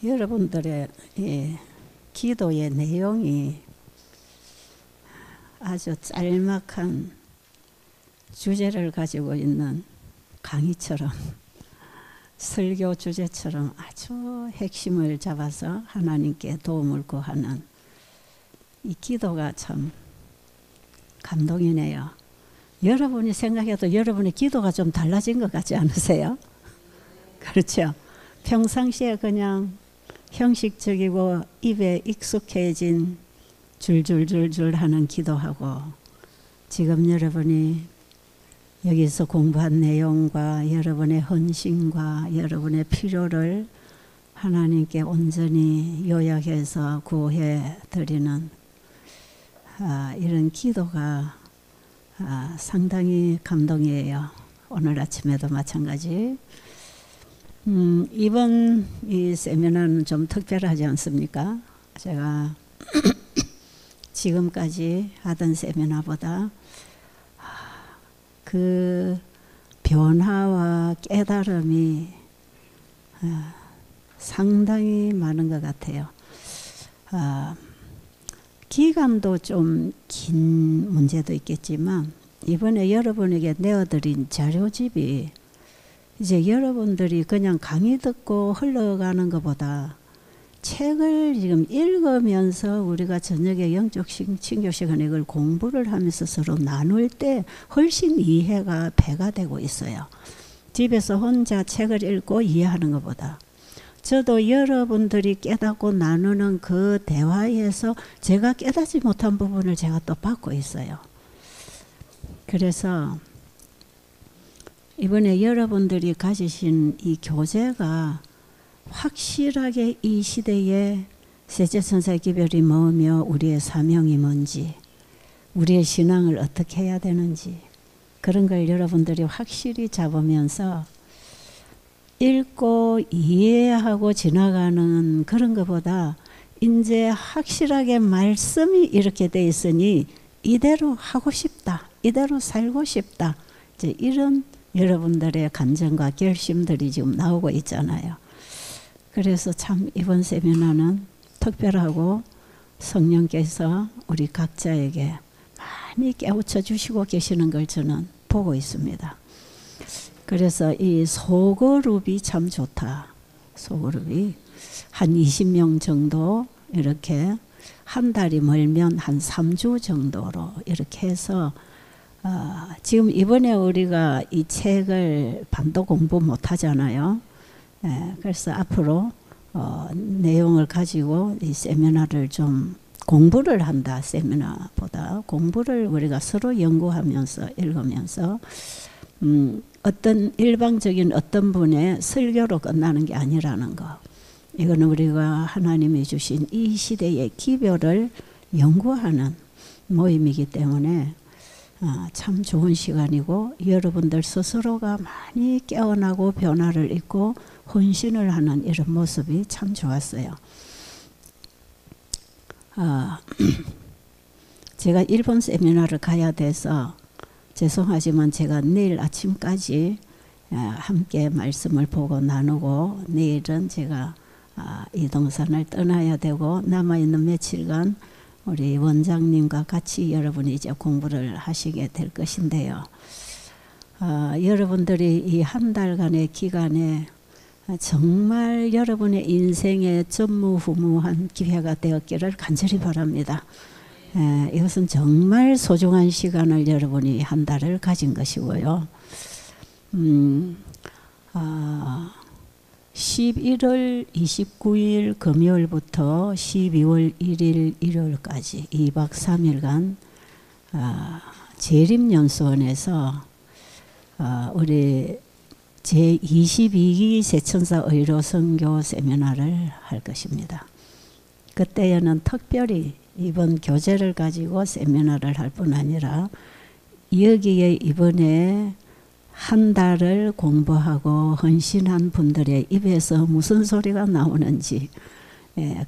여러분들의 기도의 내용이 아주 짤막한 주제를 가지고 있는 강의처럼, 설교 주제처럼 아주 핵심을 잡아서 하나님께 도움을 구하는 이 기도가 참 감동이네요. 여러분이 생각해도 여러분의 기도가 좀 달라진 것 같지 않으세요? 그렇죠? 평상시에 그냥 형식적이고 입에 익숙해진 줄줄줄줄 하는 기도하고, 지금 여러분이 여기서 공부한 내용과 여러분의 헌신과 여러분의 필요를 하나님께 온전히 요약해서 구해 드리는 이런 기도가 상당히 감동이에요. 오늘 아침에도 마찬가지. 이번 이 세미나는 좀 특별하지 않습니까? 제가 지금까지 하던 세미나보다 그 변화와 깨달음이 상당히 많은 것 같아요. 기간도 좀 긴 문제도 있겠지만, 이번에 여러분에게 내어드린 자료집이 이제 여러분들이 그냥 강의 듣고 흘러가는 것보다 책을 지금 읽으면서 우리가 저녁에 영적 친교 시간에 이걸 공부를 하면서 서로 나눌 때 훨씬 이해가 배가 되고 있어요. 집에서 혼자 책을 읽고 이해하는 것보다. 저도 여러분들이 깨닫고 나누는 그 대화에서 제가 깨닫지 못한 부분을 제가 또 받고 있어요. 그래서 이번에 여러분들이 가지신 이 교재가 확실하게 이 시대에 셋째천사의 기별이 뭐며 우리의 사명이 뭔지, 우리의 신앙을 어떻게 해야 되는지, 그런 걸 여러분들이 확실히 잡으면서 읽고 이해하고 지나가는 그런 것보다 이제 확실하게 말씀이 이렇게 돼 있으니 이대로 하고 싶다, 이대로 살고 싶다, 이제 이런 여러분들의 감정과 결심들이 지금 나오고 있잖아요. 그래서 참 이번 세미나는 특별하고 성령께서 우리 각자에게 많이 깨우쳐 주시고 계시는 걸 저는 보고 있습니다. 그래서 이 소그룹이 참 좋다. 소그룹이 한 20명 정도 이렇게 한 달이 멀면 한 3주 정도로 이렇게 해서 지금 이번에 우리가 이 책을 반도 공부 못 하잖아요. 그래서 앞으로 내용을 가지고 이 세미나를 좀 공부를 한다. 세미나보다 공부를 우리가 서로 연구하면서 읽으면서 어떤 일방적인 어떤 분의 설교로 끝나는 게 아니라는 거. 이거는 우리가 하나님이 주신 이 시대의 기별을 연구하는 모임이기 때문에 참 좋은 시간이고, 여러분들 스스로가 많이 깨어나고 변화를 있고 헌신을 하는 이런 모습이 참 좋았어요. 제가 일본 세미나를 가야 돼서 죄송하지만 제가 내일 아침까지 함께 말씀을 보고 나누고, 내일은 제가 이동산을 떠나야 되고 남아있는 며칠간 우리 원장님과 같이 여러분이 이제 공부를 하시게 될 것인데요. 여러분들이 이 한 달간의 기간에 정말 여러분의 인생의 전무후무한 기회가 되었기를 간절히 바랍니다. 이것은 정말 소중한 시간을 여러분이 한 달을 가진 것이고요. 11월 29일 금요일부터 12월 1일 일요일까지 2박 3일간 재림연수원에서 우리 제22기 세천사 의료 선교 세미나를 할 것입니다. 그때에는 특별히 이번 교재를 가지고 세미나를 할 뿐 아니라 여기에 이번에 한 달을 공부하고 헌신한 분들의 입에서 무슨 소리가 나오는지,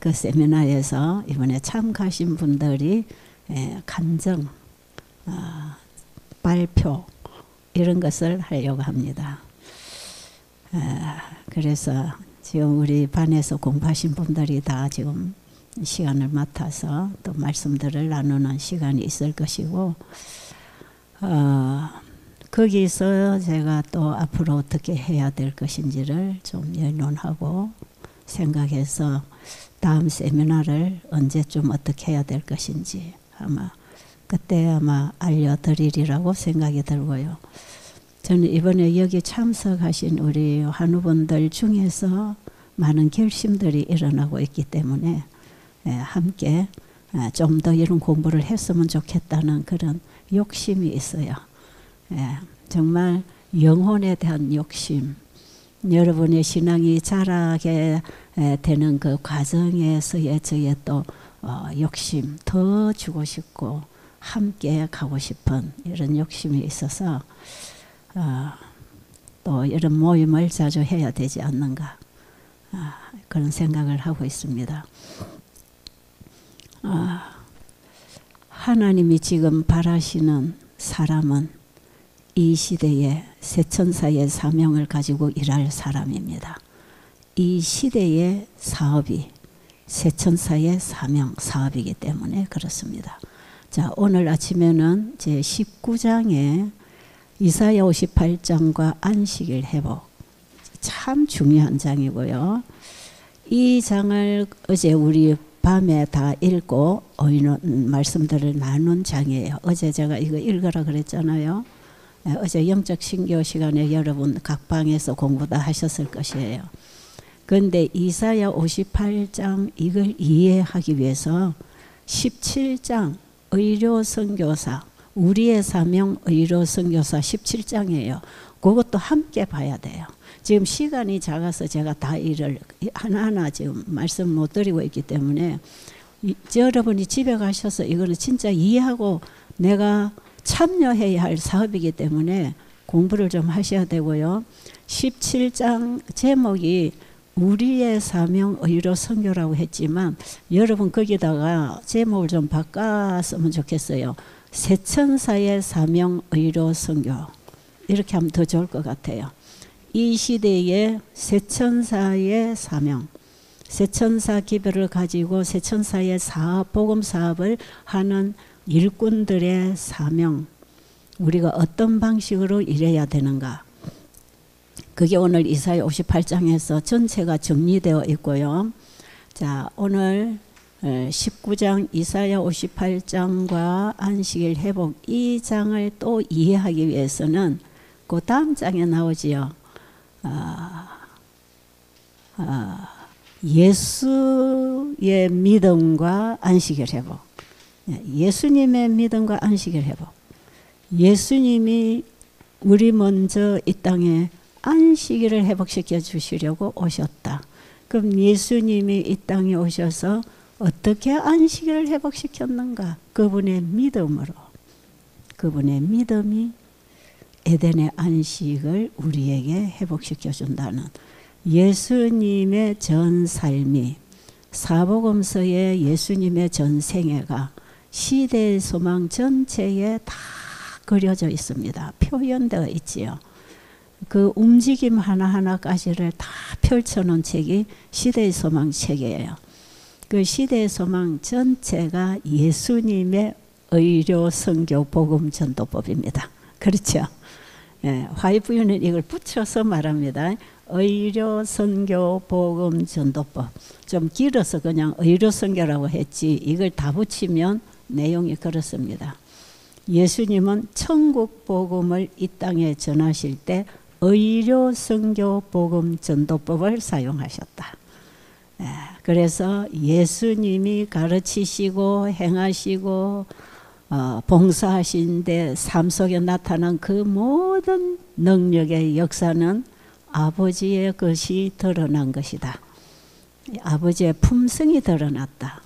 그 세미나에서 이번에 참가하신 분들이 간증, 발표 이런 것을 하려고 합니다. 그래서 지금 우리 반에서 공부하신 분들이 다 지금 시간을 맡아서 또 말씀들을 나누는 시간이 있을 것이고, 거기서 제가 또 앞으로 어떻게 해야 될 것인지를 좀 의논하고 생각해서 다음 세미나를 언제쯤 어떻게 해야 될 것인지 아마 그때 아마 알려드리리라고 생각이 들고요. 저는 이번에 여기 참석하신 우리 환우분들 중에서 많은 결심들이 일어나고 있기 때문에 함께 좀 더 이런 공부를 했으면 좋겠다는 그런 욕심이 있어요. 정말 영혼에 대한 욕심, 여러분의 신앙이 자라게 되는 그 과정에서의 저의 또 욕심, 더 주고 싶고 함께 가고 싶은 이런 욕심이 있어서 또 이런 모임을 자주 해야 되지 않는가, 그런 생각을 하고 있습니다. 하나님이 지금 바라시는 사람은 이 시대에 새천사의 사명을 가지고 일할 사람입니다. 이 시대의 사업이 새천사의 사명 사업이기 때문에 그렇습니다. 자, 오늘 아침에는 제 19장에 이사야 58장과 안식일 회복, 참 중요한 장이고요. 이 장을 어제 우리 밤에 다 읽고 말씀들을 나눈 장이에요. 어제 제가 이거 읽으라 그랬잖아요. 어제 영적 신교 시간에 여러분 각 방에서 공부 다 하셨을 것이에요. 그런데 이사야 58장 이걸 이해하기 위해서 17장 의료 선교사, 우리의 사명 의료 선교사 17장이에요. 그것도 함께 봐야 돼요. 지금 시간이 작아서 제가 다 일을 하나하나 지금 말씀 못 드리고 있기 때문에 여러분이 집에 가셔서 이거는 진짜 이해하고 내가 참여해야 할 사업이기 때문에 공부를 좀 하셔야 되고요. 17장 제목이 우리의 사명 의로 선교라고 했지만 여러분 거기다가 제목을 좀 바꿨으면 좋겠어요. 새천사의 사명 의로 선교, 이렇게 하면 더 좋을 것 같아요. 이 시대의 새천사의 사명, 새천사 기별을 가지고 새천사의 사업, 복음 사업을 하는 일꾼들의 사명, 우리가 어떤 방식으로 일해야 되는가, 그게 오늘 이사야 58장에서 전체가 정리되어 있고요. 자, 오늘 19장 이사야 58장과 안식일 회복 이 장을 또 이해하기 위해서는 그 다음 장에 나오지요. 예수의 믿음과 안식일 회복. 예수님의 믿음과 안식일 회복. 예수님이 우리 먼저 이 땅에 안식일을 회복시켜 주시려고 오셨다. 그럼 예수님이 이 땅에 오셔서 어떻게 안식일을 회복시켰는가? 그분의 믿음으로. 그분의 믿음이 에덴의 안식을 우리에게 회복시켜 준다는 예수님의 전 삶이, 사복음서의 예수님의 전 생애가 시대의 소망 전체에 다 그려져 있습니다. 표현되어 있지요. 그 움직임 하나하나까지를 다 펼쳐놓은 책이 시대의 소망 책이에요. 그 시대의 소망 전체가 예수님의 의료 선교 복음 전도법입니다. 그렇죠? 화이부유는 이걸 붙여서 말합니다. 의료 선교 복음 전도법. 좀 길어서 그냥 의료 선교라고 했지 이걸 다 붙이면 내용이 그렇습니다. 예수님은 천국 복음을 이 땅에 전하실 때 의료 선교 복음 전도법을 사용하셨다. 그래서 예수님이 가르치시고 행하시고 봉사하신 데 삶 속에 나타난 그 모든 능력의 역사는 아버지의 것이 드러난 것이다. 아버지의 품성이 드러났다.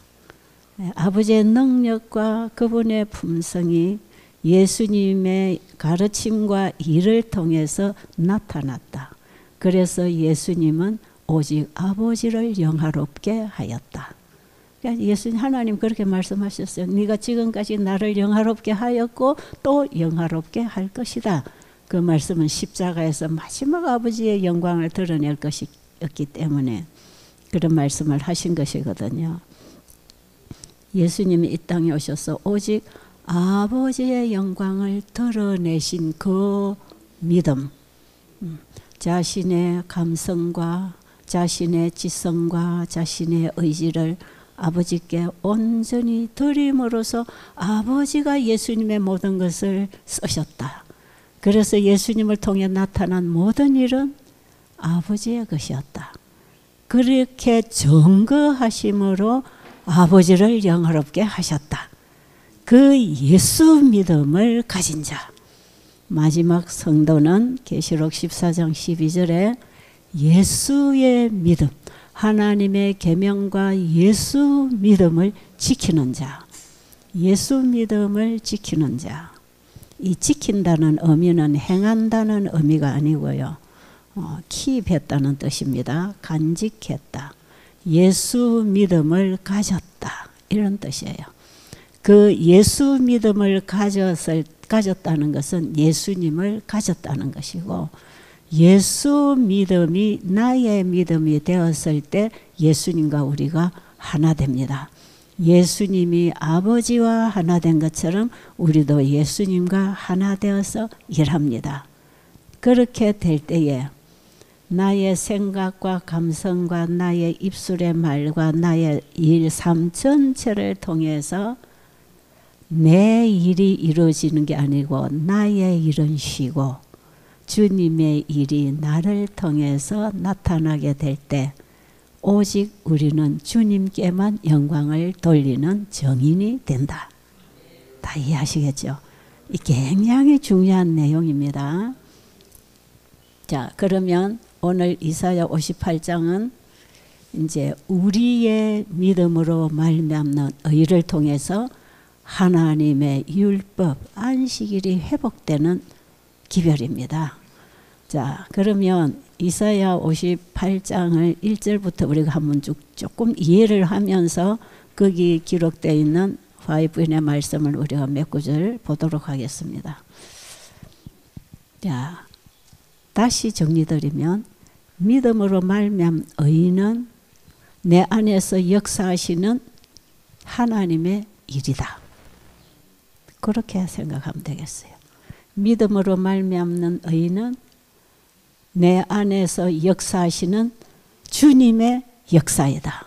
아버지의 능력과 그분의 품성이 예수님의 가르침과 일을 통해서 나타났다. 그래서 예수님은 오직 아버지를 영화롭게 하였다. 그러니까 예수님 하나님 그렇게 말씀하셨어요. 네가 지금까지 나를 영화롭게 하였고 또 영화롭게 할 것이다. 그 말씀은 십자가에서 마지막 아버지의 영광을 드러낼 것이었기 때문에 그런 말씀을 하신 것이거든요. 예수님이 이 땅에 오셔서 오직 아버지의 영광을 드러내신 그 믿음, 자신의 감성과 자신의 지성과 자신의 의지를 아버지께 온전히 드림으로써 아버지가 예수님의 모든 것을 쓰셨다. 그래서 예수님을 통해 나타난 모든 일은 아버지의 것이었다. 그렇게 증거하심으로 아버지를 영화롭게 하셨다. 그 예수 믿음을 가진 자. 마지막 성도는 계시록 14장 12절에 예수의 믿음, 하나님의 계명과 예수 믿음을 지키는 자. 예수 믿음을 지키는 자. 이 지킨다는 의미는 행한다는 의미가 아니고요. 키입했다는 뜻입니다. 간직했다. 예수 믿음을 가졌다. 이런 뜻이에요. 그 예수 믿음을 가졌다는 것은 예수님을 가졌다는 것이고, 예수 믿음이 나의 믿음이 되었을 때 예수님과 우리가 하나 됩니다. 예수님이 아버지와 하나 된 것처럼 우리도 예수님과 하나 되어서 일합니다. 그렇게 될 때에 나의 생각과 감성과 나의 입술의 말과 나의 일, 삶 전체를 통해서 내 일이 이루어지는 게 아니고 나의 일은 쉬고 주님의 일이 나를 통해서 나타나게 될 때 오직 우리는 주님께만 영광을 돌리는 정인이 된다. 다 이해하시겠죠? 이 굉장히 중요한 내용입니다. 자, 그러면 오늘 이사야 58장은 이제 우리의 믿음으로 말미암는 의를 통해서 하나님의 율법, 안식일이 회복되는 기별입니다. 자, 그러면 이사야 58장을 1절부터 우리가 한번 조금 이해를 하면서 거기 기록되어 있는 화해부인의 말씀을 우리가 몇 구절 보도록 하겠습니다. 자, 다시 정리드리면 믿음으로 말미암은 의인은 내 안에서 역사하시는 하나님의 일이다. 그렇게 생각하면 되겠어요. 믿음으로 말미암는 의인은 내 안에서 역사하시는 주님의 역사이다.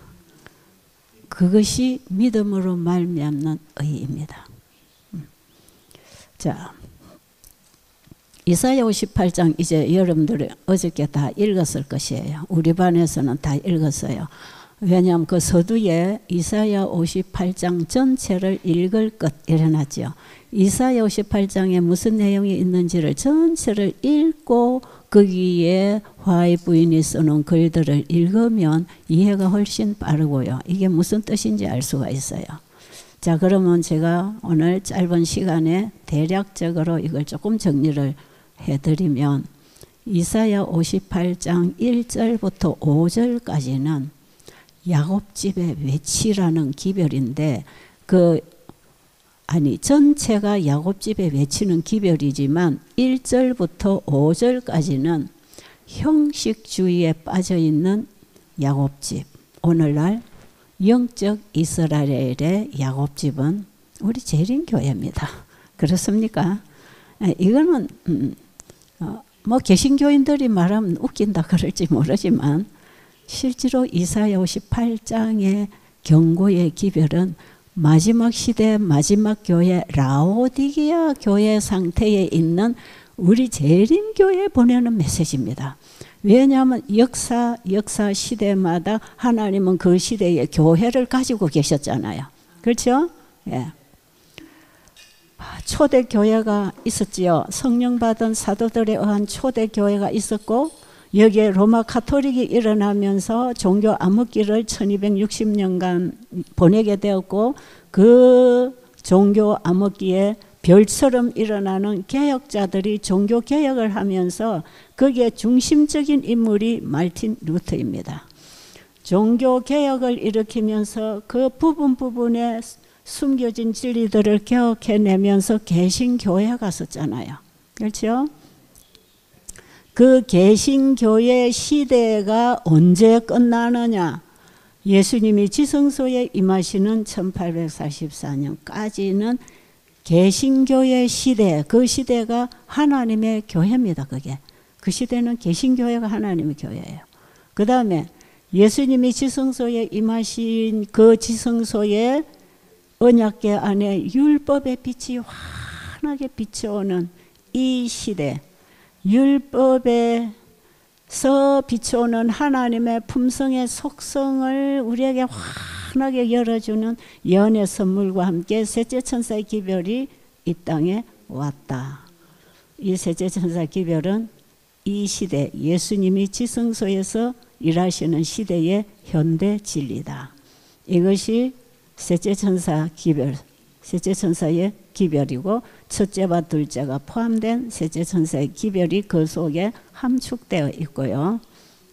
그것이 믿음으로 말미암는 의입니다. 자, 이사야 58장 이제 여러분들이 어저께 다 읽었을 것이에요. 우리 반에서는 다 읽었어요. 왜냐하면 그 서두에 이사야 58장 전체를 읽을 것 이래놨죠. 이사야 58장에 무슨 내용이 있는지를 전체를 읽고 거기에 화해 부인이 써놓은 글들을 읽으면 이해가 훨씬 빠르고요. 이게 무슨 뜻인지 알 수가 있어요. 자, 그러면 제가 오늘 짧은 시간에 대략적으로 이걸 조금 정리를 해드리면 이사야 58장 1절부터 5절까지는 야곱집의 외치라는 기별인데 전체가 야곱집의 외치는 기별이지만 1절부터 5절까지는 형식주의에 빠져있는 야곱집, 오늘날 영적 이스라엘의 야곱집은 우리 재림교회입니다. 그렇습니까? 이거는 뭐 개신교인들이 말하면 웃긴다 그럴지 모르지만 실제로 이사야 58장의 경고의 기별은 마지막 시대 마지막 교회 라오디게아 교회 상태에 있는 우리 재림교회에 보내는 메시지입니다. 왜냐하면 역사 시대마다 하나님은 그 시대에 교회를 가지고 계셨잖아요. 그렇죠? 예. 초대 교회가 있었지요. 성령 받은 사도들에 의한 초대 교회가 있었고 여기에 로마 카톨릭이 일어나면서 종교 암흑기를 1260년간 보내게 되었고 그 종교 암흑기에 별처럼 일어나는 개혁자들이 종교 개혁을 하면서 거기에 중심적인 인물이 마르틴 루터입니다. 종교 개혁을 일으키면서 그 부분에 숨겨진 진리들을 개혁해내면서 개신교회가 썼잖아요. 그렇죠? 그 개신교의 시대가 언제 끝나느냐? 예수님이 지성소에 임하시는 1844년까지는 개신교의 시대, 그 시대가 하나님의 교회입니다. 그게. 그 시대는 개신교회가 하나님의 교회예요. 그 다음에 예수님이 지성소에 임하신 그 지성소의 언약궤 안에 율법의 빛이 환하게 비춰오는 이 시대, 율법에서 비춰오는 하나님의 품성의 속성을 우리에게 환하게 열어주는 예언의 선물과 함께 셋째 천사의 기별이 이 땅에 왔다. 이 셋째 천사 기별은 이 시대, 예수님이 지성소에서 일하시는 시대의 현대 진리다. 이것이 셋째 천사 기별, 셋째 천사의 기별이고 첫째와 둘째가 포함된 셋째 천사의 기별이 그 속에 함축되어 있고요.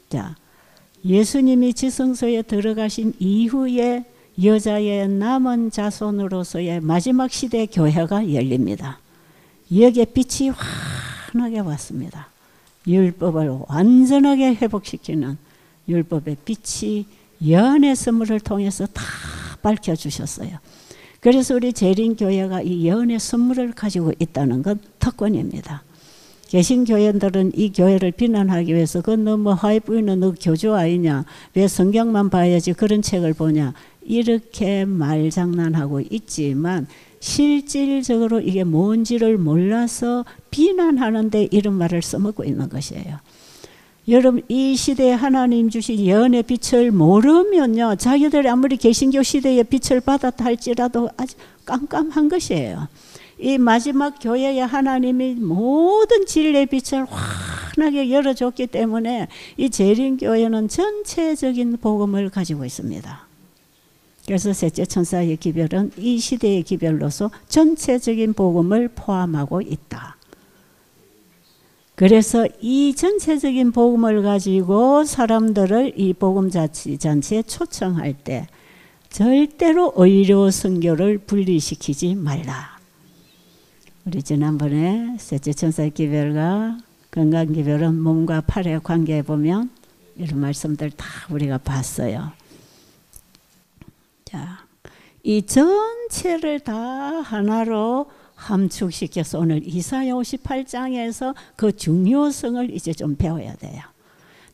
자, 예수님이 지성소에 들어가신 이후에 여자의 남은 자손으로서의 마지막 시대 교회가 열립니다. 여기에 빛이 환하게 왔습니다. 율법을 완전하게 회복시키는 율법의 빛이 예언의 선물을 통해서 다 밝혀주셨어요. 그래서 우리 재림교회가 이 예언의 선물을 가지고 있다는 건 특권입니다. 개신교회들은 이 교회를 비난하기 위해서 그건 너 뭐 하이브이는 너 교주 아니냐, 왜 성경만 봐야지 그런 책을 보냐, 이렇게 말장난하고 있지만 실질적으로 이게 뭔지를 몰라서 비난하는데 이런 말을 써먹고 있는 것이에요. 여러분, 이 시대에 하나님 주신 예언의 빛을 모르면요, 자기들이 아무리 개신교 시대의 빛을 받았다 할지라도 아주 깜깜한 것이에요. 이 마지막 교회에 하나님이 모든 진리의 빛을 환하게 열어줬기 때문에 이 재림교회는 전체적인 복음을 가지고 있습니다. 그래서 셋째 천사의 기별은 이 시대의 기별로서 전체적인 복음을 포함하고 있다. 그래서 이 전체적인 복음을 가지고 사람들을 이 복음잔치에 초청할 때 절대로 의료 선교를 분리시키지 말라. 우리 지난번에 셋째 천사의 기별과 건강기별은 몸과 팔의 관계에 보면 이런 말씀들 다 우리가 봤어요. 자, 이 전체를 다 하나로 함축시켜서 오늘 이사야 58장에서 그 중요성을 이제 좀 배워야 돼요.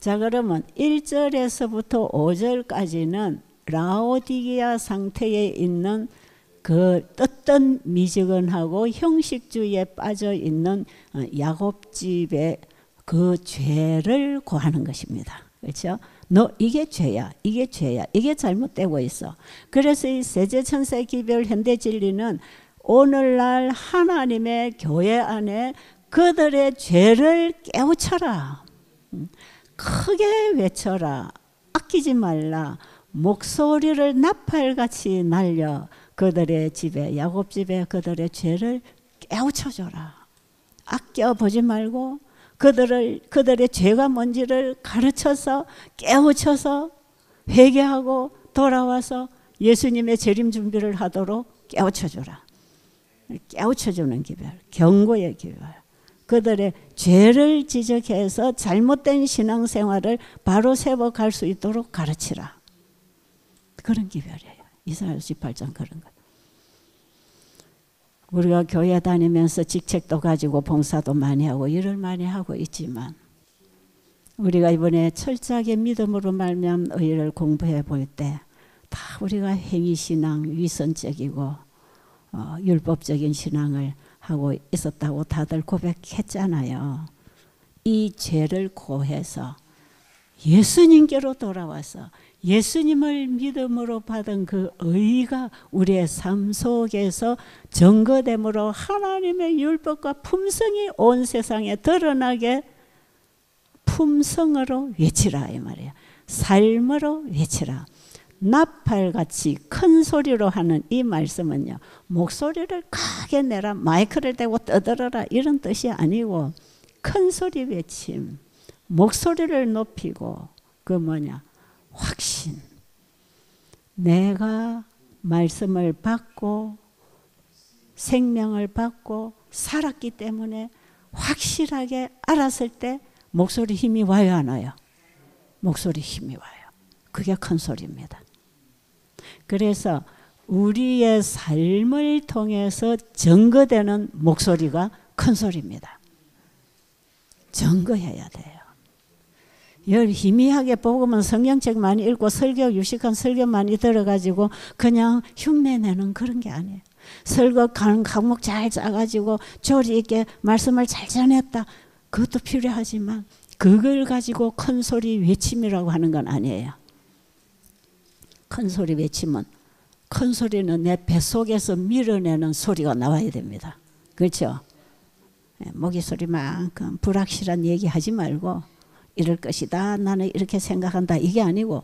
자, 그러면 1절에서부터 5절까지는 라오디게아 상태에 있는 그 떴던 미지근하고 형식주의에 빠져 있는 야곱집의 그 죄를 고하는 것입니다. 그렇죠? 너 이게 죄야, 이게 죄야, 이게 잘못되고 있어. 그래서 이 셋째 천사의 기별 현대 진리는 오늘날 하나님의 교회 안에 그들의 죄를 깨우쳐라. 크게 외쳐라. 아끼지 말라. 목소리를 나팔같이 날려 그들의 집에, 야곱집에 그들의 죄를 깨우쳐줘라. 아껴보지 말고 그들의 죄가 뭔지를 가르쳐서 깨우쳐서 회개하고 돌아와서 예수님의 재림 준비를 하도록 깨우쳐줘라. 깨우쳐주는 기별, 경고의 기별. 그들의 죄를 지적해서 잘못된 신앙생활을 바로 세워갈 수 있도록 가르치라. 그런 기별이에요. 이사야 18장 그런 것. 우리가 교회 다니면서 직책도 가지고 봉사도 많이 하고 일을 많이 하고 있지만 우리가 이번에 철저하게 믿음으로 말미암은 의를 공부해 볼 때 다 우리가 행위신앙, 위선적이고 율법적인 신앙을 하고 있었다고 다들 고백했잖아요. 이 죄를 고해서 예수님께로 돌아와서 예수님을 믿음으로 받은 그 의가 우리의 삶 속에서 증거됨으로 하나님의 율법과 품성이 온 세상에 드러나게 품성으로 외치라 이 말이에요. 삶으로 외치라. 나팔같이 큰 소리로 하는 이 말씀은요, 목소리를 크게 내라, 마이크를 대고 떠들어라 이런 뜻이 아니고 큰 소리 외침, 목소리를 높이고 그 뭐냐, 확신. 내가 말씀을 받고 생명을 받고 살았기 때문에 확실하게 알았을 때 목소리 힘이 와요, 안 와요? 목소리 힘이 와요. 그게 큰 소리입니다. 그래서 우리의 삶을 통해서 증거되는 목소리가 큰 소리입니다. 증거해야 돼요. 희미하게 복음은 성경책 많이 읽고 설교, 유식한 설교 많이 들어가지고 그냥 흉내내는 그런 게 아니에요. 설교 과목 잘 짜가지고 조리 있게 말씀을 잘 전했다. 그것도 필요하지만 그걸 가지고 큰 소리 외침이라고 하는 건 아니에요. 큰 소리 외침은 큰 소리는 내 뱃속에서 밀어내는 소리가 나와야 됩니다. 그렇죠? 모기 소리만큼 불확실한 얘기하지 말고 이럴 것이다. 나는 이렇게 생각한다. 이게 아니고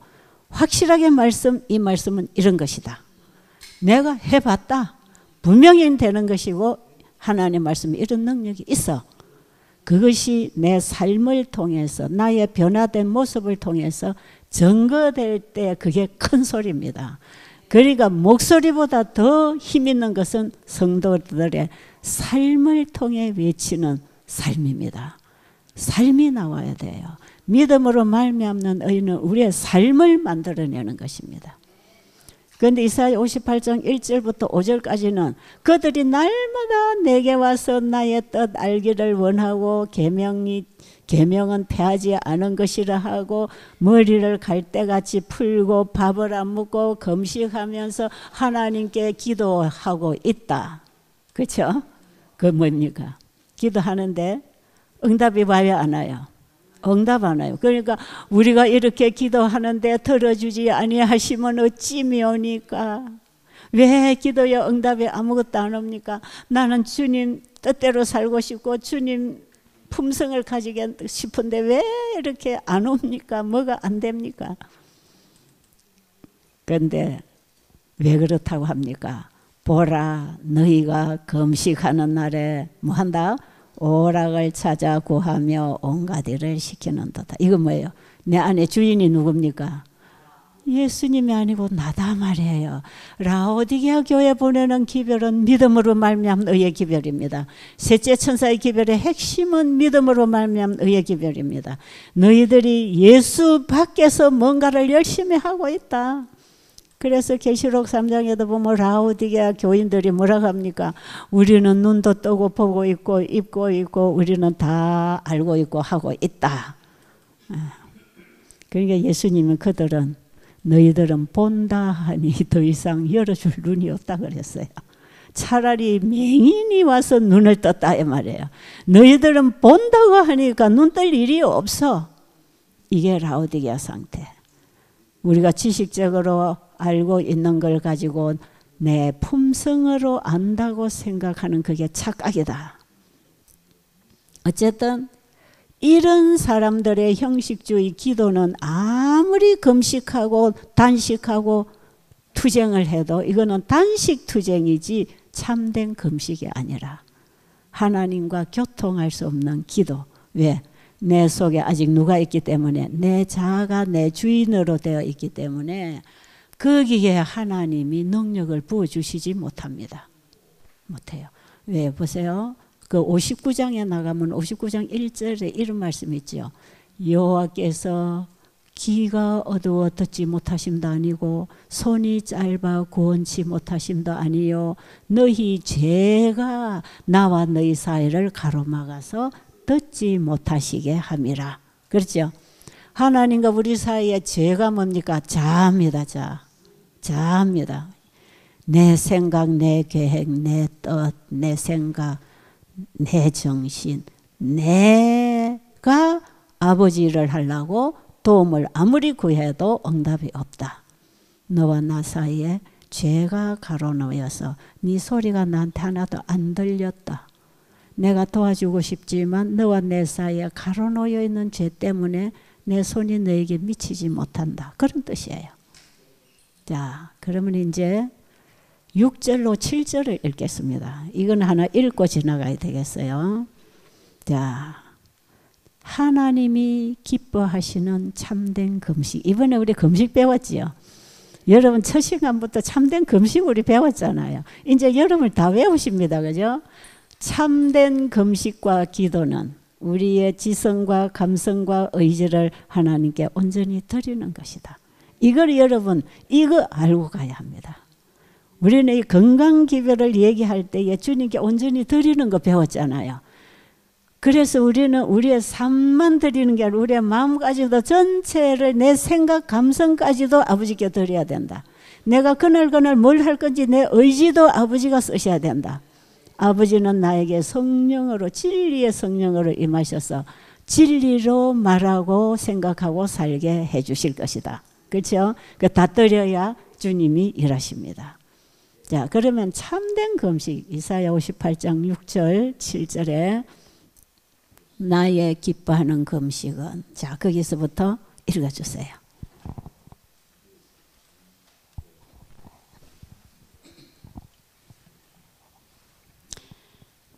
확실하게 이 말씀은 이런 것이다. 내가 해봤다. 분명히 되는 것이고 하나님의 말씀에 이런 능력이 있어. 그것이 내 삶을 통해서 나의 변화된 모습을 통해서 증거될 때 그게 큰 소리입니다. 그러니까 목소리보다 더 힘 있는 것은 성도들의 삶을 통해 외치는 삶입니다. 삶이 나와야 돼요. 믿음으로 말미암는 의는 우리의 삶을 만들어내는 것입니다. 그런데 이사야 58장 1절부터 5절까지는 그들이 날마다 내게 와서 나의 뜻 알기를 원하고 계명은 패하지 않은 것이라 하고 머리를 갈대같이 풀고 밥을 안 먹고 금식하면서 하나님께 기도하고 있다. 그렇죠? 그 뭡니까? 기도하는데 응답이 와요, 안 와요? 응답 안 와요. 그러니까 우리가 이렇게 기도하는데 들어주지 아니하시면 어찌미오니까? 왜 기도에 응답이 아무것도 안 옵니까? 나는 주님 뜻대로 살고 싶고 주님 품성을 가지고 싶은데 왜 이렇게 안 옵니까? 뭐가 안 됩니까? 그런데 왜 그렇다고 합니까? 보라, 너희가 금식하는 날에 뭐 한다? 오락을 찾아 구하며 온갖 일을 시키는도다. 이건 뭐예요? 내 안에 주인이 누굽니까? 예수님이 아니고 나다 말이에요. 라오디게아 교회 보내는 기별은 믿음으로 말미암은 의의 기별입니다. 셋째 천사의 기별의 핵심은 믿음으로 말미암은 의의 기별입니다. 너희들이 예수 밖에서 뭔가를 열심히 하고 있다. 그래서 계시록 3장에도 보면 라오디게아 교인들이 뭐라고 합니까? 우리는 눈도 뜨고 보고 있고 입고 있고 우리는 다 알고 있고 하고 있다. 그러니까 예수님은 그들은 너희들은 본다 하니 더 이상 열어줄 눈이 없다 그랬어요. 차라리 맹인이 와서 눈을 떴다 이 말이에요. 너희들은 본다고 하니까 눈 뜰 일이 없어. 이게 라오디게아 상태. 우리가 지식적으로 알고 있는 걸 가지고 내 품성으로 안다고 생각하는 그게 착각이다. 어쨌든 이런 사람들의 형식주의 기도는 아무리 금식하고 단식하고 투쟁을 해도 이거는 단식 투쟁이지 참된 금식이 아니라 하나님과 교통할 수 없는 기도. 왜? 내 속에 아직 누가 있기 때문에 내 자아가 내 주인으로 되어 있기 때문에 거기에 하나님이 능력을 부어주시지 못합니다. 못해요. 왜? 보세요. 그 59장에 나가면 59장 1절에 이런 말씀이 있죠. 여호와께서 귀가 어두워 듣지 못하심도 아니고 손이 짧아 구원치 못하심도 아니요 너희 죄가 나와 너희 사이를 가로막아서 듣지 못하시게 함이라. 그렇죠? 하나님과 우리 사이에 죄가 뭡니까? 자아입니다. 자아입니다. 내 생각, 내 계획, 내 뜻, 내 생각, 내 정신, 내가 아버지를 하려고 도움을 아무리 구해도 응답이 없다. 너와 나 사이에 죄가 가로놓여서 네 소리가 나한테 하나도 안 들렸다. 내가 도와주고 싶지만 너와 내 사이에 가로놓여 있는 죄 때문에 내 손이 너에게 미치지 못한다. 그런 뜻이에요. 자, 그러면 이제 6절로 7절을 읽겠습니다. 이건 하나 읽고 지나가야 되겠어요. 자, 하나님이 기뻐하시는 참된 금식. 이번에 우리 금식 배웠지요. 여러분 첫 시간부터 참된 금식 우리 배웠잖아요. 이제 여러분 다 외우십니다. 그죠? 참된 금식과 기도는 우리의 지성과 감성과 의지를 하나님께 온전히 드리는 것이다. 이걸 여러분 이거 알고 가야 합니다. 우리는 이 건강기별을 얘기할 때에 주님께 온전히 드리는 거 배웠잖아요. 그래서 우리는 우리의 삶만 드리는 게 아니라 우리의 마음까지도 전체를 내 생각 감성까지도 아버지께 드려야 된다. 내가 그날 뭘 할 건지 내 의지도 아버지가 쓰셔야 된다. 아버지는 나에게 성령으로 진리의 성령으로 임하셔서 진리로 말하고 생각하고 살게 해 주실 것이다. 그렇죠? 다 드려야 주님이 일하십니다. 자, 그러면 참된 금식 이사야 58장 6절 7절에 나의 기뻐하는 금식은, 자 거기서부터 읽어주세요.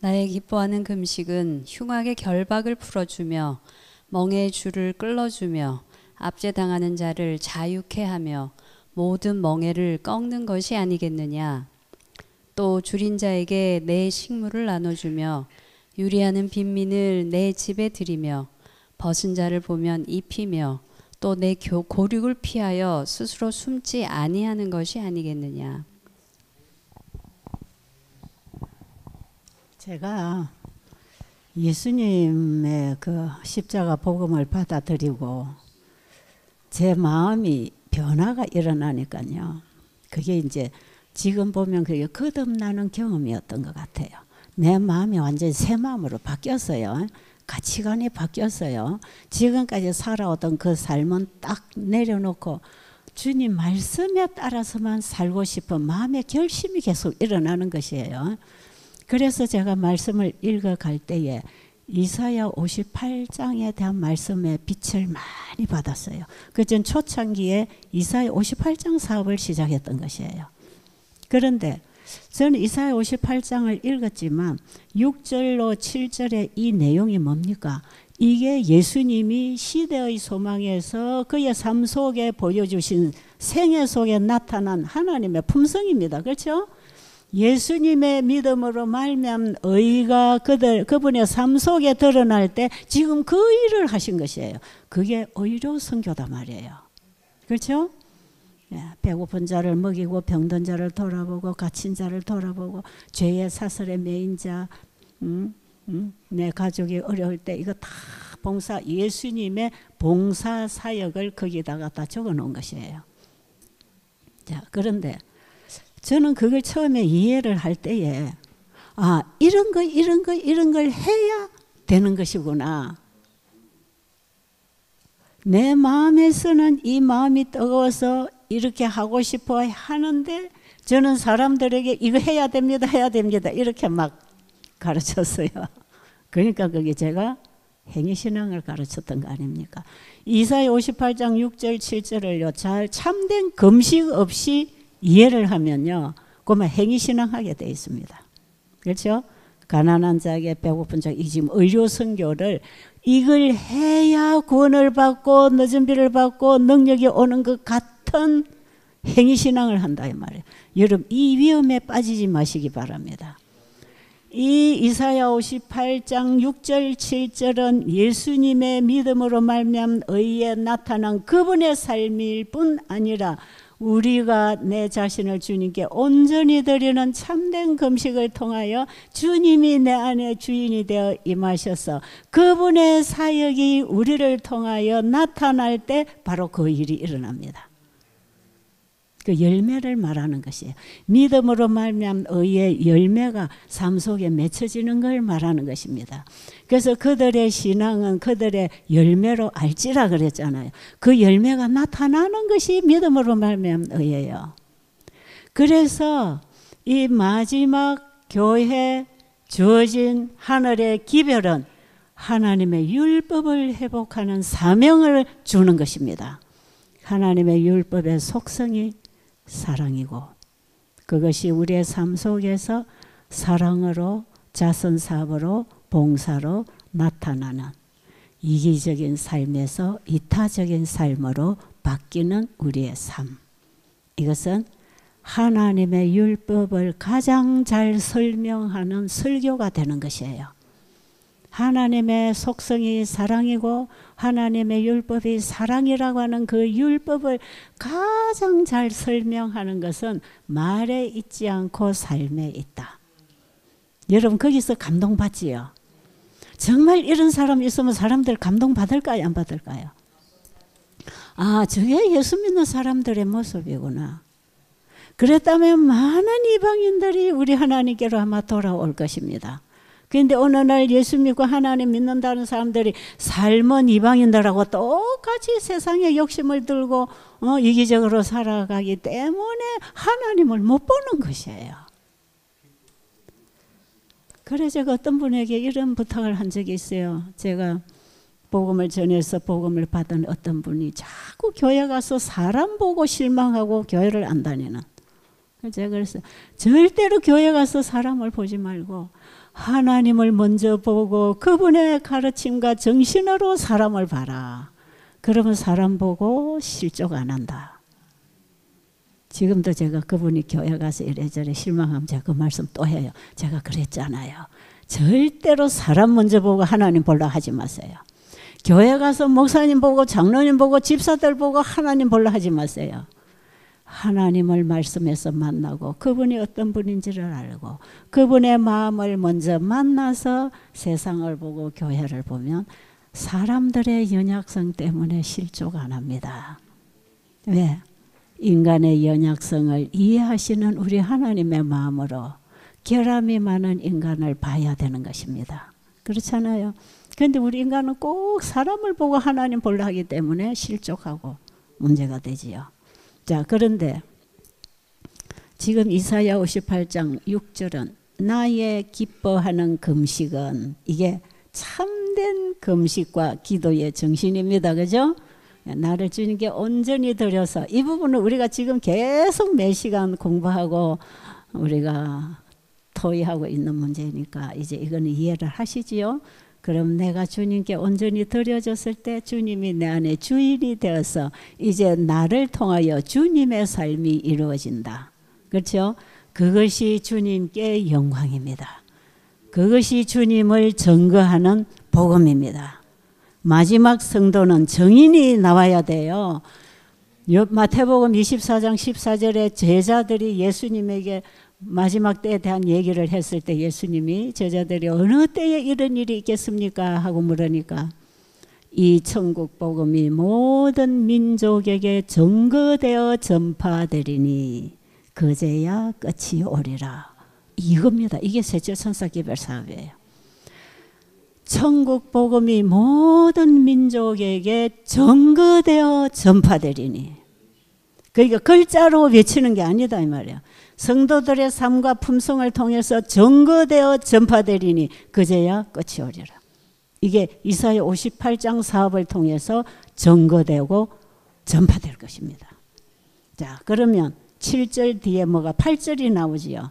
나의 기뻐하는 금식은 흉악의 결박을 풀어주며 멍에의 줄을 끌어주며 압제당하는 자를 자유케 하며 모든 멍에를 꺾는 것이 아니겠느냐. 또 줄인 자에게 내 식물을 나눠주며 유리하는 빈민을 내 집에 들이며 벗은 자를 보면 입히며 또 내 고륙을 피하여 스스로 숨지 아니하는 것이 아니겠느냐. 제가 예수님의 그 십자가 복음을 받아들이고 제 마음이 변화가 일어나니까요. 그게 이제 지금 보면 그게 거듭나는 경험이었던 것 같아요. 내 마음이 완전히 새 마음으로 바뀌었어요. 가치관이 바뀌었어요. 지금까지 살아오던 그 삶은 딱 내려놓고 주님 말씀에 따라서만 살고 싶은 마음의 결심이 계속 일어나는 것이에요. 그래서 제가 말씀을 읽어갈 때에 이사야 58장에 대한 말씀의 빛을 많이 받았어요. 그전 초창기에 이사야 58장 사업을 시작했던 것이에요. 그런데 저는 이사야 58장을 읽었지만 6절로 7절의 이 내용이 뭡니까? 이게 예수님이 시대의 소망에서 그의 삶 속에 보여주신 생애 속에 나타난 하나님의 품성입니다. 그렇죠? 예수님의 믿음으로 말미암은 의가 그분의 삶 속에 드러날 때 지금 그 일을 하신 것이에요. 그게 의로 선교다 말이에요. 그렇죠? 배고픈 자를 먹이고 병든 자를 돌아보고 갇힌 자를 돌아보고 죄의 사슬에 매인 자, 내 가족이 어려울 때 이거 다 봉사, 예수님의 봉사 사역을 거기다가 다 적어 놓은 것이에요. 자, 그런데 저는 그걸 처음에 이해를 할 때에 이런 걸 해야 되는 것이구나. 내 마음에서는 이 마음이 뜨거워서 이렇게 하고 싶어 하는데 저는 사람들에게 이거 해야 됩니다 이렇게 막 가르쳤어요. 그러니까 그게 제가 행위신앙을 가르쳤던 거 아닙니까? 이사야 58장 6절 7절을요 잘 참된 금식 없이 이해를 하면요 그러면 행위신앙하게 돼 있습니다. 그렇죠? 가난한 자에게 배고픈 자에게 이 지금 의료 선교를 이걸 해야 구원을 받고 늦은 비를 받고 능력이 오는 것 같은 행위신앙을 한다 이 말이에요. 여러분 이 위험에 빠지지 마시기 바랍니다. 이 이사야 58장 6절 7절은 예수님의 믿음으로 말미암은 의에 나타난 그분의 삶일 뿐 아니라 우리가 내 자신을 주님께 온전히 드리는 참된 금식을 통하여 주님이 내 안에 주인이 되어 임하셔서 그분의 사역이 우리를 통하여 나타날 때 바로 그 일이 일어납니다. 그 열매를 말하는 것이에요. 믿음으로 말미암은 의의 열매가 삶 속에 맺혀지는 걸 말하는 것입니다. 그래서 그들의 신앙은 그들의 열매로 알지라 그랬잖아요. 그 열매가 나타나는 것이 믿음으로 말미암은 의예요. 그래서 이 마지막 교회에 주어진 하늘의 기별은 하나님의 율법을 회복하는 사명을 주는 것입니다. 하나님의 율법의 속성이 사랑이고 그것이 우리의 삶 속에서 사랑으로 자선사업으로 봉사로 나타나는 이기적인 삶에서 이타적인 삶으로 바뀌는 우리의 삶. 이것은 하나님의 율법을 가장 잘 설명하는 설교가 되는 것이에요. 하나님의 속성이 사랑이고 하나님의 율법이 사랑이라고 하는 그 율법을 가장 잘 설명하는 것은 말에 있지 않고 삶에 있다. 여러분 거기서 감동받지요? 정말 이런 사람이 있으면 사람들 감동받을까요? 안 받을까요? 아, 저게 예수 믿는 사람들의 모습이구나. 그랬다면 많은 이방인들이 우리 하나님께로 아마 돌아올 것입니다. 그런데 어느 날 예수 믿고 하나님 믿는다는 사람들이 삶은 이방인들하고 똑같이 세상에 욕심을 들고 이기적으로 살아가기 때문에 하나님을 못 보는 것이에요. 그래서 제가 어떤 분에게 이런 부탁을 한 적이 있어요. 제가 복음을 전해서 복음을 받은 어떤 분이 자꾸 교회 가서 사람 보고 실망하고 교회를 안 다니는. 제가 그랬어요. 절대로 교회 가서 사람을 보지 말고 하나님을 먼저 보고 그분의 가르침과 정신으로 사람을 봐라. 그러면 사람 보고 실족 안 한다. 지금도 제가 그분이 교회 가서 이래저래 실망하면 제가 그 말씀 또 해요. 제가 그랬잖아요. 절대로 사람 먼저 보고 하나님 보려 하지 마세요. 교회 가서 목사님 보고 장로님 보고 집사들 보고 하나님 보려 하지 마세요. 하나님을 말씀에서 만나고 그분이 어떤 분인지를 알고 그분의 마음을 먼저 만나서 세상을 보고 교회를 보면 사람들의 연약성 때문에 실족 안 합니다. 왜? 인간의 연약성을 이해하시는 우리 하나님의 마음으로 결함이 많은 인간을 봐야 되는 것입니다. 그렇잖아요. 그런데 우리 인간은 꼭 사람을 보고 하나님 보려 하기 때문에 실족하고 문제가 되지요. 자, 그런데 지금 이사야 58장 6절은 나의 기뻐하는 금식은 이게 참된 금식과 기도의 정신입니다. 그죠? 나를 주님께 온전히 드려서 이 부분은 우리가 지금 계속 매 시간 공부하고 우리가 토의하고 있는 문제니까 이제 이거는 이해를 하시지요. 그럼 내가 주님께 온전히 드려졌을 때 주님이 내 안에 주인이 되어서 이제 나를 통하여 주님의 삶이 이루어진다. 그렇죠? 그것이 주님께 영광입니다. 그것이 주님을 증거하는 복음입니다. 마지막 성도는 증인이 나와야 돼요. 마태복음 24장 14절에 제자들이 예수님에게 마지막 때에 대한 얘기를 했을 때 예수님이 제자들이 어느 때에 이런 일이 있겠습니까? 하고 물으니까 이 천국 복음이 모든 민족에게 증거되어 전파되리니 그제야 끝이 오리라. 이겁니다. 이게 셋째 천사 기별 사업이에요. 천국 복음이 모든 민족에게 증거되어 전파되리니. 그러니까 글자로 외치는 게 아니다 이 말이야. 성도들의 삶과 품성을 통해서 증거되어 전파되리니 그제야 끝이 오리라. 이게 이사야 58장 사업을 통해서 증거되고 전파될 것입니다. 자, 그러면 7절 뒤에 뭐가 8절이 나오지요.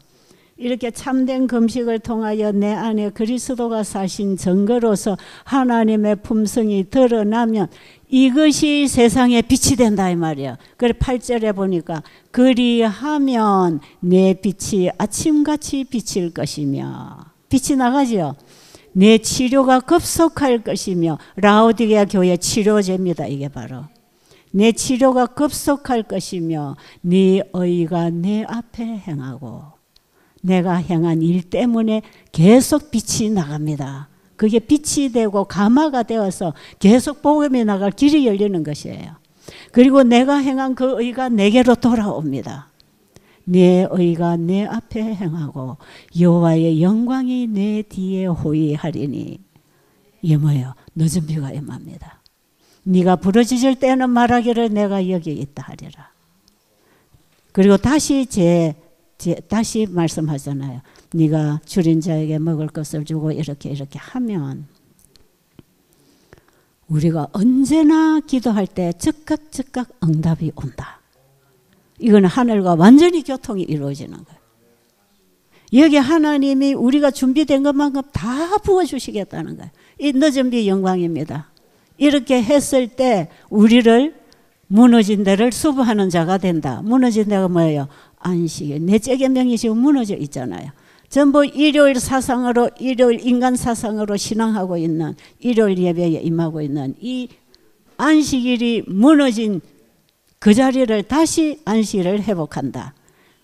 이렇게 참된 금식을 통하여 내 안에 그리스도가 사신 증거로서 하나님의 품성이 드러나면 이것이 세상에 빛이 된다 이 말이야. 그래 8절에 보니까 그리하면 내 빛이 아침같이 비칠 것이며 빛이 나가지요. 내 치료가 급속할 것이며 라오디게아 교회 치료제입니다. 이게 바로 내 치료가 급속할 것이며 네 의가 내 앞에 행하고 내가 행한 일 때문에 계속 빛이 나갑니다. 그게 빛이 되고 가마가 되어서 계속 복음이 나갈 길이 열리는 것이에요. 그리고 내가 행한 그 의가 내게로 돌아옵니다. 내 의가 내 앞에 행하고 여호와의 영광이 내 뒤에 호위하리니. 이게 뭐예요? 늦은 비가 임합니다. 네가 부르짖을 때는 말하기를 내가 여기 있다 하리라. 그리고 다시 다시 말씀하잖아요. 네가 줄인 자에게 먹을 것을 주고 이렇게 하면 우리가 언제나 기도할 때 즉각 응답이 온다. 이건 하늘과 완전히 교통이 이루어지는 거예요. 여기 하나님이 우리가 준비된 것만큼 다 부어주시겠다는 거예요. 이 늦은 비 영광입니다. 이렇게 했을 때 우리를 무너진 데를 수부하는 자가 된다. 무너진 데가 뭐예요? 안식일. 넷째 계명이 지금 무너져 있잖아요. 전부 일요일 사상으로, 일요일 인간 사상으로 신앙하고 있는, 일요일 예배에 임하고 있는 이 안식일이 무너진 그 자리를 다시 안식일을 회복한다.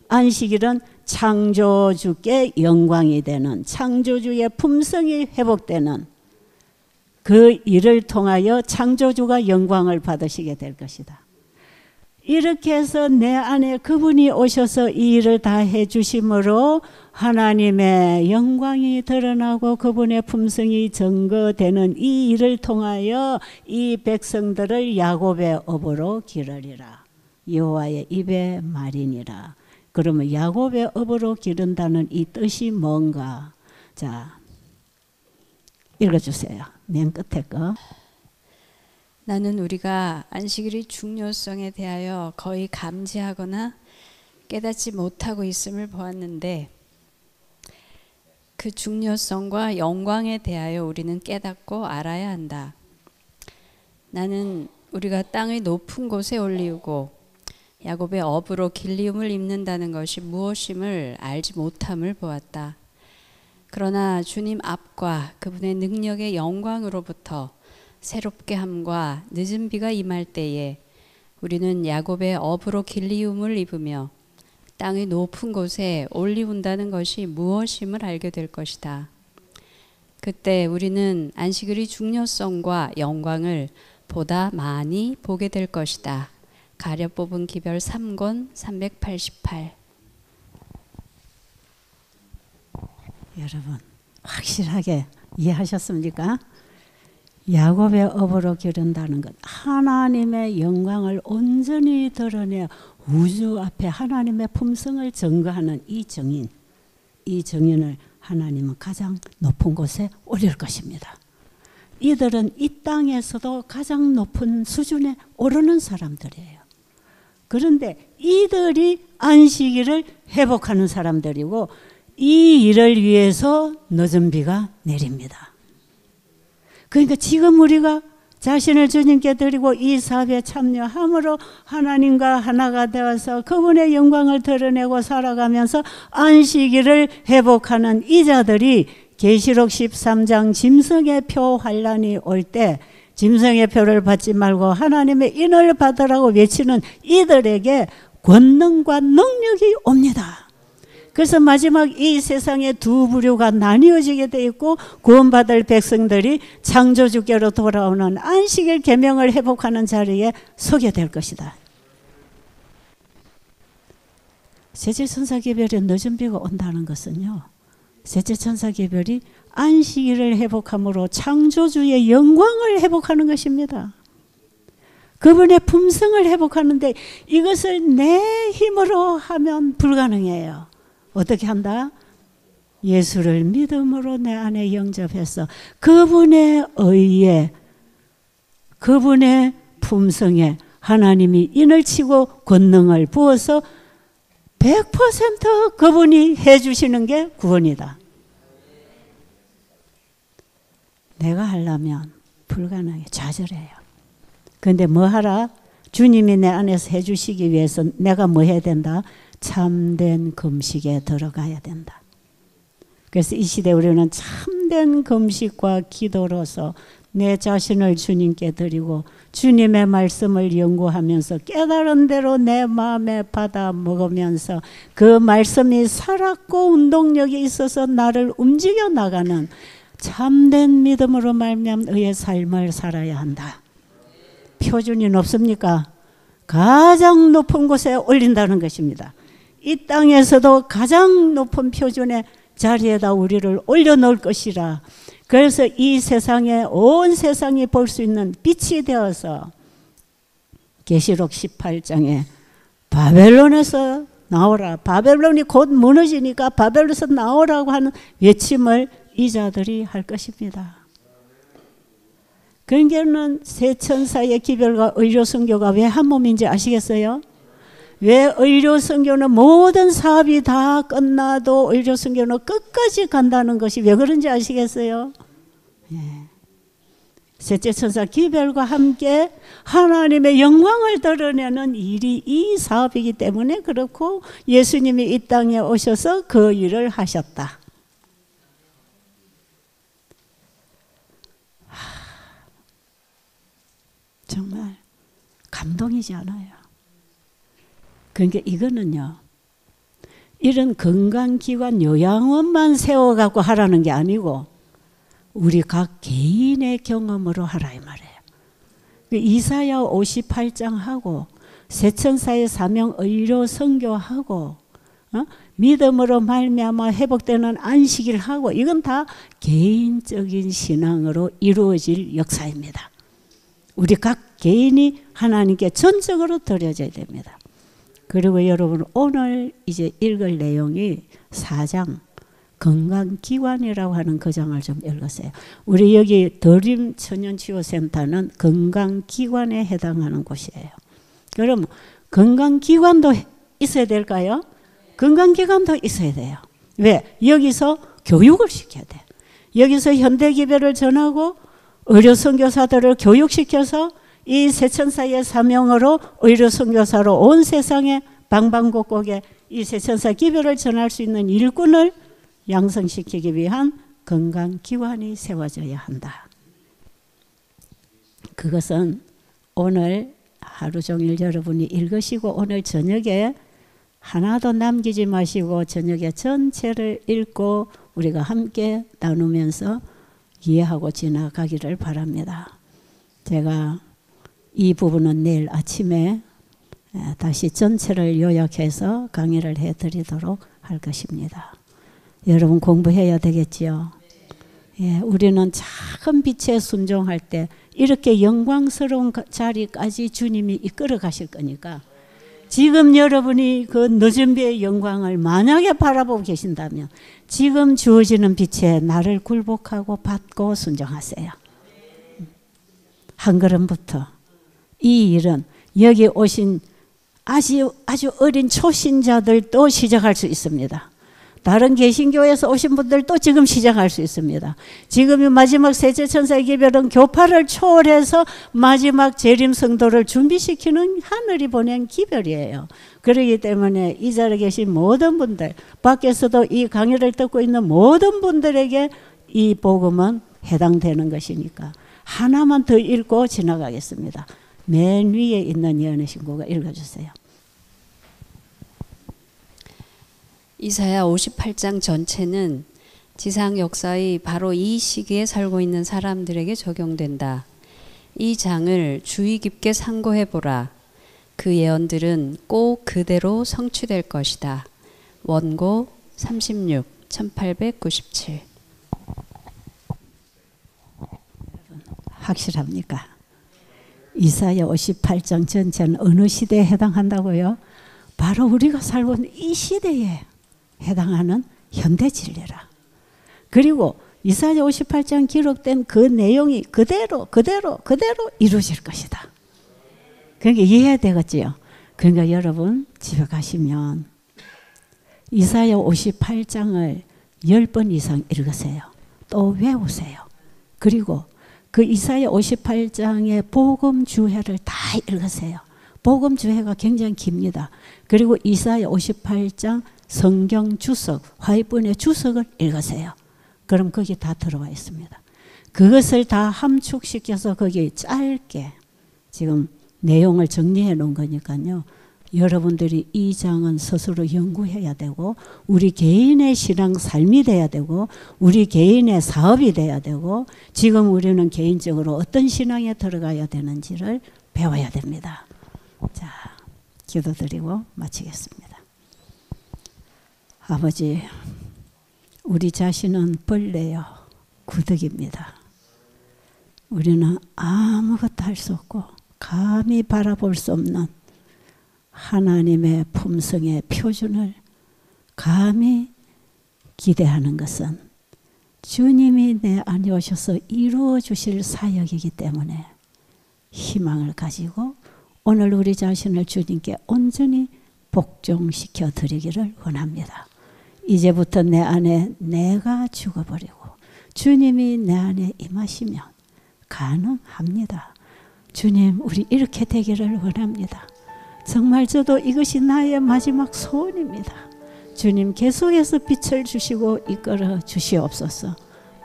안식일은 창조주께 영광이 되는, 창조주의 품성이 회복되는 그 일을 통하여 창조주가 영광을 받으시게 될 것이다. 이렇게 해서 내 안에 그분이 오셔서 이 일을 다 해주심으로 하나님의 영광이 드러나고 그분의 품성이 증거되는 이 일을 통하여 이 백성들을 야곱의 업으로 기르리라. 여호와의 입의 말이니라. 그러면 야곱의 업으로 기른다는 이 뜻이 뭔가? 자, 읽어주세요. 맨 끝에 거. 나는 우리가 안식일의 중요성에 대하여 거의 감지하거나 깨닫지 못하고 있음을 보았는데 그 중요성과 영광에 대하여 우리는 깨닫고 알아야 한다. 나는 우리가 땅의 높은 곳에 올리우고 야곱의 업으로 길리움을 입는다는 것이 무엇임을 알지 못함을 보았다. 그러나 주님 앞과 그분의 능력의 영광으로부터 새롭게 함과 늦은 비가 임할 때에 우리는 야곱의 업으로 길리움을 입으며 땅의 높은 곳에 올리운다는 것이 무엇임을 알게 될 것이다. 그때 우리는 안식일의 중요성과 영광을 보다 많이 보게 될 것이다. 가려 뽑은 기별 3권 388. 여러분 확실하게 이해하셨습니까? 야곱의 업으로 기른다는 것, 하나님의 영광을 온전히 드러내 우주 앞에 하나님의 품성을 증거하는 이 증인, 이 증인을 하나님은 가장 높은 곳에 올릴 것입니다. 이들은 이 땅에서도 가장 높은 수준에 오르는 사람들이에요. 그런데 이들이 안식일을 회복하는 사람들이고 이 일을 위해서 늦은 비가 내립니다. 그러니까 지금 우리가 자신을 주님께 드리고 이 사업에 참여함으로 하나님과 하나가 되어서 그분의 영광을 드러내고 살아가면서 안식일을 회복하는 이 자들이 계시록 13장 짐승의 표 환란이 올 때 짐승의 표를 받지 말고 하나님의 인을 받으라고 외치는 이들에게 권능과 능력이 옵니다. 그래서 마지막 이 세상의 두 부류가 나뉘어지게 돼 있고 구원받을 백성들이 창조주께로 돌아오는 안식일 계명을 회복하는 자리에 서게 될 것이다. 셋째 천사기별에 늦은 비가 온다는 것은요, 셋째 천사기별이 안식일을 회복함으로 창조주의 영광을 회복하는 것입니다. 그분의 품성을 회복하는데 이것을 내 힘으로 하면 불가능해요. 어떻게 한다? 예수를 믿음으로 내 안에 영접해서 그분의 의에, 그분의 품성에 하나님이 인을 치고 권능을 부어서 100% 그분이 해주시는 게 구원이다. 내가 하려면 불가능해. 좌절해요. 그런데 뭐 하라? 주님이 내 안에서 해주시기 위해서 내가 뭐 해야 된다? 참된 금식에 들어가야 된다. 그래서 이 시대 우리는 참된 금식과 기도로서 내 자신을 주님께 드리고 주님의 말씀을 연구하면서 깨달은 대로 내 마음에 받아 먹으면서 그 말씀이 살았고 운동력이 있어서 나를 움직여 나가는 참된 믿음으로 말미암아 의의 삶을 살아야 한다. 표준이 높습니까? 가장 높은 곳에 올린다는 것입니다. 이 땅에서도 가장 높은 표준의 자리에다 우리를 올려놓을 것이라. 그래서 이 세상에 온 세상이 볼 수 있는 빛이 되어서 계시록 18장에 바벨론에서 나오라. 바벨론이 곧 무너지니까 바벨론에서 나오라고 하는 외침을 이 자들이 할 것입니다. 그러니까는 세 천사의 기별과 의료 선교가 왜 한 몸인지 아시겠어요? 왜 의료 선교는 모든 사업이 다 끝나도 의료 선교는 끝까지 간다는 것이 왜 그런지 아시겠어요? 예. 셋째 천사 기별과 함께 하나님의 영광을 드러내는 일이 이 사업이기 때문에 그렇고 예수님이 이 땅에 오셔서 그 일을 하셨다. 정말 감동이지 않아요. 그러니까 이거는요, 이런 건강기관 요양원만 세워갖고 하라는 게 아니고 우리 각 개인의 경험으로 하라 이 말이에요. 이사야 58장하고 세천사의 사명 의료 선교하고 믿음으로 말미암아 회복되는 안식일 하고 이건 다 개인적인 신앙으로 이루어질 역사입니다. 우리 각 개인이 하나님께 전적으로 드려져야 됩니다. 그리고 여러분 오늘 이제 읽을 내용이 4장 건강기관이라고 하는 그 장을 좀 읽으세요. 우리 여기 더림 천연치유센터는 건강기관에 해당하는 곳이에요. 그럼 건강기관도 있어야 될까요? 건강기관도 있어야 돼요. 왜? 여기서 교육을 시켜야 돼. 여기서 현대기별을 전하고 의료선교사들을 교육시켜서 이 세천사의 사명으로 의료선교사로 온 세상에 방방곡곡에 이 세천사 기별을 전할 수 있는 일꾼을 양성시키기 위한 건강기관이 세워져야 한다. 그것은 오늘 하루 종일 여러분이 읽으시고 오늘 저녁에 하나도 남기지 마시고 저녁에 전체를 읽고 우리가 함께 나누면서 이해하고 지나가기를 바랍니다. 제가 이 부분은 내일 아침에 다시 전체를 요약해서 강의를 해드리도록 할 것입니다. 여러분 공부해야 되겠지요. 예, 우리는 작은 빛에 순종할 때 이렇게 영광스러운 자리까지 주님이 이끌어 가실 거니까 지금 여러분이 그 늦은 비의 영광을 만약에 바라보고 계신다면 지금 주어지는 빛에 나를 굴복하고 받고 순종하세요. 한 걸음부터 이 일은 여기 오신 아주 어린 초신자들도 시작할 수 있습니다. 다른 개신교에서 오신 분들도 지금 시작할 수 있습니다. 지금이 마지막 셋째 천사의 기별은 교파를 초월해서 마지막 재림 성도를 준비시키는 하늘이 보낸 기별이에요. 그렇기 때문에 이 자리에 계신 모든 분들, 밖에서도 이 강의를 듣고 있는 모든 분들에게 이 복음은 해당되는 것이니까 하나만 더 읽고 지나가겠습니다. 맨 위에 있는 예언의 신고가 읽어주세요. 이사야 58장 전체는 지상 역사의 바로 이 시기에 살고 있는 사람들에게 적용된다. 이 장을 주의 깊게 상고해보라. 그 예언들은 꼭 그대로 성취될 것이다. 원고 36, 1897. 확실합니까? 이사야 58장 전체는 어느 시대에 해당한다고요? 바로 우리가 살고 있는 이 시대에 해당하는 현대 진리라. 그리고 이사야 58장 기록된 그 내용이 그대로 이루어질 것이다. 그러니까 이해해야 되겠지요. 그러니까 여러분 집에 가시면 이사야 58장을 10번 이상 읽으세요. 또 외우세요. 그리고 그 이사야 58장의 복음 주해를 다 읽으세요. 복음 주해가 굉장히 깁니다. 그리고 이사야 58장 성경 주석, 화이본의 주석을 읽으세요. 그럼 거기 다 들어와 있습니다. 그것을 다 함축시켜서 거기 짧게 지금 내용을 정리해 놓은 거니까요. 여러분들이 이 장은 스스로 연구해야 되고 우리 개인의 신앙 삶이 돼야 되고 우리 개인의 사업이 돼야 되고 지금 우리는 개인적으로 어떤 신앙에 들어가야 되는지를 배워야 됩니다. 자, 기도드리고 마치겠습니다. 아버지, 우리 자신은 벌레요, 구더기입니다. 우리는 아무것도 할 수 없고 감히 바라볼 수 없는 하나님의 품성의 표준을 감히 기대하는 것은 주님이 내 안에 오셔서 이루어 주실 사역이기 때문에 희망을 가지고 오늘 우리 자신을 주님께 온전히 복종시켜 드리기를 원합니다. 이제부터 내 안에 내가 죽어버리고 주님이 내 안에 임하시면 가능합니다. 주님, 우리 이렇게 되기를 원합니다. 정말 저도 이것이 나의 마지막 소원입니다. 주님 계속해서 빛을 주시고 이끌어 주시옵소서.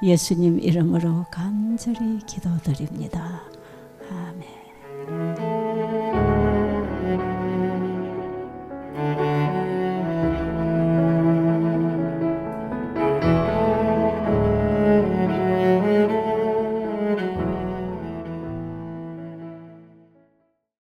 예수님 이름으로 간절히 기도드립니다.